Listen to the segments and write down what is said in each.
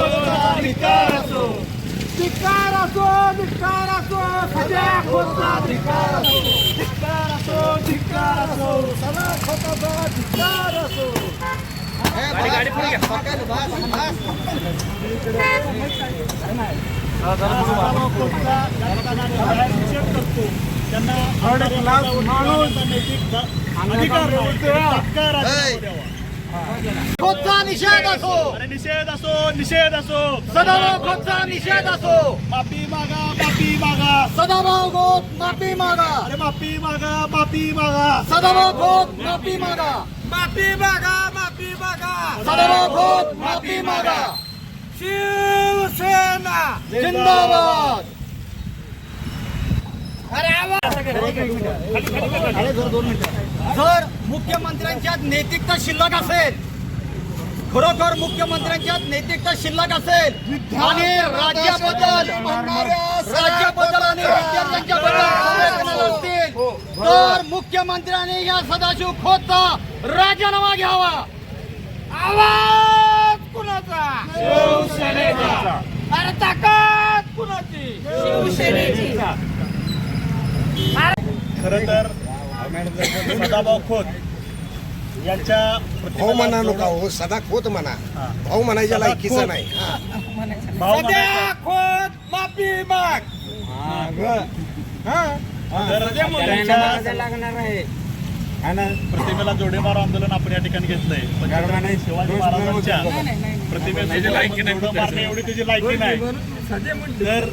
धिक्कार असो, धिक्कार असो, धिक्कार असो, सदा खोचा धिक्कार असो, धिक्कार असो, धिक्कार असो, सदा खोचा धिक्कार असो. गाडी पुढे घ्या. त्यांना खोचा निषेध असो, निषेध असो, निषेध असो, सदाभाऊ खोचा निषेध असो. माफी मागा, माफी मागा, सदाभाऊ खोत माफी मागा. अरे माफी मागा, माफी मागा, सदाभाऊ खोत माफी मागा. माफी मागा, माफी मागा, सदाभाऊ खोत माफी मागा. शिवसेना जिंदाबाद. जर मुख्यमंत्र्यांच्यात नैतिकता शिल्लक असेल, खरोखर मुख्यमंत्र्यांच्यात नैतिकता शिल्लक असेल आणि राज्याबद्दल आणि विद्यार्थ्यांच्याबद्दल असतील तर मुख्यमंत्र्यांनी या सदाशिव खोतचा राजीनामा घ्यावा. आवाज कुणाचा? शिवसेनेचा. अरे ताकद कुणाची? शिवसेनेची. खरं तर सदाभाऊ खोत यांच्या भाऊ म्हणा नका हो, सदा खोत म्हणा. भाऊ म्हणायच्या लायकीचा नाही. सदा खोत माफी माग. प्रतिमेला जोडेमार आंदोलन आपण या ठिकाणी घेतलंय. शिवाजी महाराजांच्या प्रतिमेला एवढी त्याची लायकी नाही. तर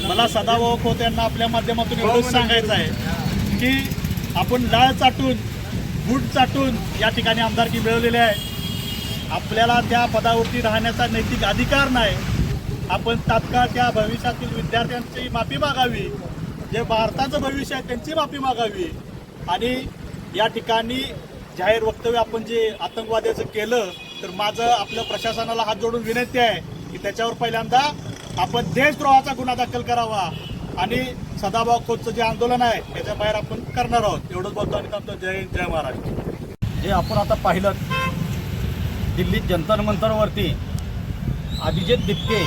मला सदाभाऊ खोत यांना आपल्या माध्यमातून एवढंच सांगायचं आहे की आपण डाळ चाटून बूट चाटून या ठिकाणी आमदारकी मिळवलेली आहे. आपल्याला त्या पदावरती राहण्याचा नैतिक अधिकार नाही. आपण तात्काळ त्या भविष्यातील विद्यार्थ्यांची माफी मागावी, जे भारताचं भविष्य आहे त्यांची माफी मागावी. आणि या ठिकाणी जाहीर वक्तव्य आपण जे आतंकवाद्याचं केलं तर माझं आपल्या प्रशासनाला हात जोडून विनंती आहे की त्याच्यावर पहिल्यांदा आपण देशद्रोहाचा गुन्हा दाखल करावा आणि सदाभाऊ खोतचं जे आंदोलन आहे त्याच्या बाहेर आपण करणार आहोत. एवढंच बोलतो आणि थांबतो. जय हिंद, जय महाराष्ट्र. जे आपण आता पाहिलं दिल्लीत जंतर मंतरवरती अभिजित दिपके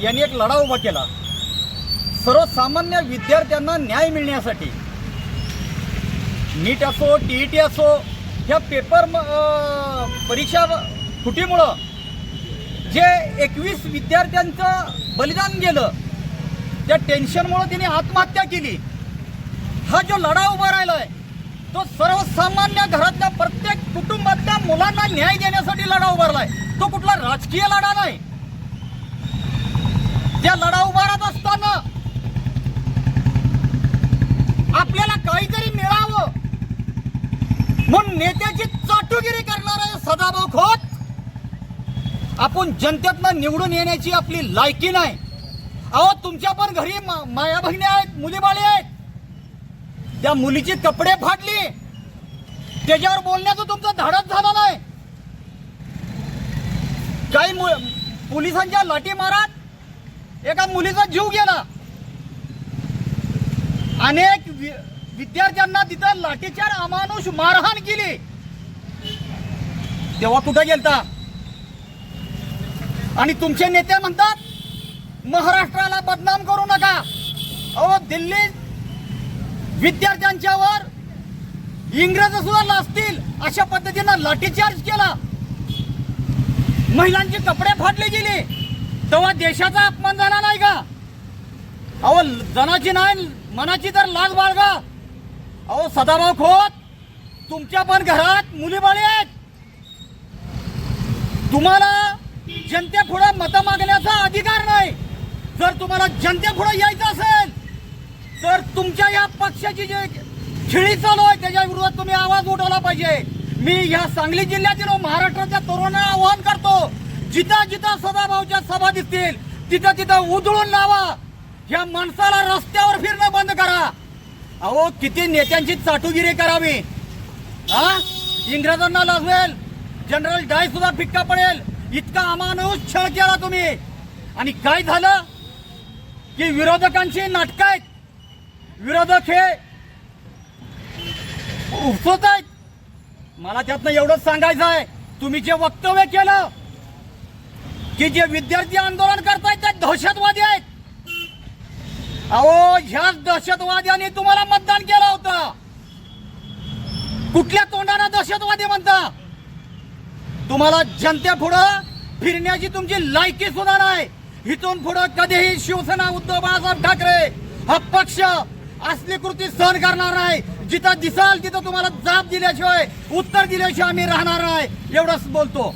यांनी एक लढा उभा केला सर्वसामान्य विद्यार्थ्यांना न्याय मिळण्यासाठी. नीट असो, TET असो, ह्या पेपर परीक्षा फुटीमुळं जे 21 विद्यार्थ्यांचं बलिदान गेलं त्या टेन्शनमुळे त्यांनी आत्महत्या केली. हा जो लढा उभा राहिलाय तो सर्वसामान्य घरातल्या प्रत्येक कुटुंबातल्या मुलांना न्याय देण्यासाठी लढा उभारलाय. तो कुठला राजकीय लढा नाही. त्या लढा उभारत असताना आपल्याला काहीतरी मिळावं म्हणून नेत्याची चाटुगिरी करणारा सदाभाऊ खोत आपण जनतेतनं निवडून येण्याची आपली लायकी नाही. अहो तुमच्या पण घरी माया बहिणी आहेत, मुलीबाळी आहेत. त्या मुलीची कपडे फाटली त्याच्यावर बोलण्याचं तुमचं धाडस झालं नाही. काही पोलिसांच्या लाठी मारात एका मुलीचा जीव गेला. अनेक विद्यार्थ्यांना तिथं लाठीचार अमानुष मारहाण केली. तेव्हा कुठे गेलता? आणि तुमचे नेते म्हणतात महाराष्ट्राला बदनाम करू नका. अहो दिल्लीत विद्यार्थ्यांच्यावर इंग्रज सुद्धा लाजतील अशा पद्धतीनं लाठीचार्ज केला. महिलांची कपडे फाटले गेले तेव्हा देशाचा अपमान झाला नाही का? अहो जनाची नाही मनाची तर लाज बाळगा. अहो सदाभाऊ खोत तुमच्या पण घरात मुलीबाळी आहेत. तुम्हाला जनतेपुढे मतं मागण्याचा अधिकार नाही. जर तुम्हाला जनतेपुढे यायचं असेल तर तुमच्या या पक्षाची जे खेळी चालू आहे त्याच्या विरोधात तुम्ही आवाज उठवला पाहिजे. मी या सांगली जिल्ह्यातील महाराष्ट्राच्या तरुणांना आवाहन करतो, जिथं जिथं सदाभाऊच्या सभा दिसतील तिथं तिथं उधळून लावा. या माणसाला रस्त्यावर फिरणं बंद करा. अहो किती नेत्यांची चाटुगिरी करावी. इंग्रजांना लाजवेल, जनरल डाय सुद्धा फिक्का पडेल इतका अमानुष छळ केला तुम्ही. आणि काय झालं की विरोधकांची नाटक आहेत. विरोधक हे उपसत आहेत. मला त्यातनं एवढंच सांगायचं आहे, तुम्ही जे वक्तव्य केलं की जे विद्यार्थी आंदोलन करतायत ते दहशतवादी आहेत. अहो, ह्याच दहशतवाद्यांनी तुम्हाला मतदान केलं होतं. कुठल्या तोंडाने दहशतवादी म्हणता? तुम्हाला जनतेपुढं फिरण्याची तुमची लायकी सुद्धा नाही. इथून पुढे कधीही शिवसेना उद्धव बाळासाहेब ठाकरे हा पक्ष असली कृती सहन करणार नाही. जिथं दिसाल तिथं तुम्हाला जाब दिल्याशिवाय उत्तर दिल्याशिवाय आम्ही राहणार नाही. एवढंच बोलतो.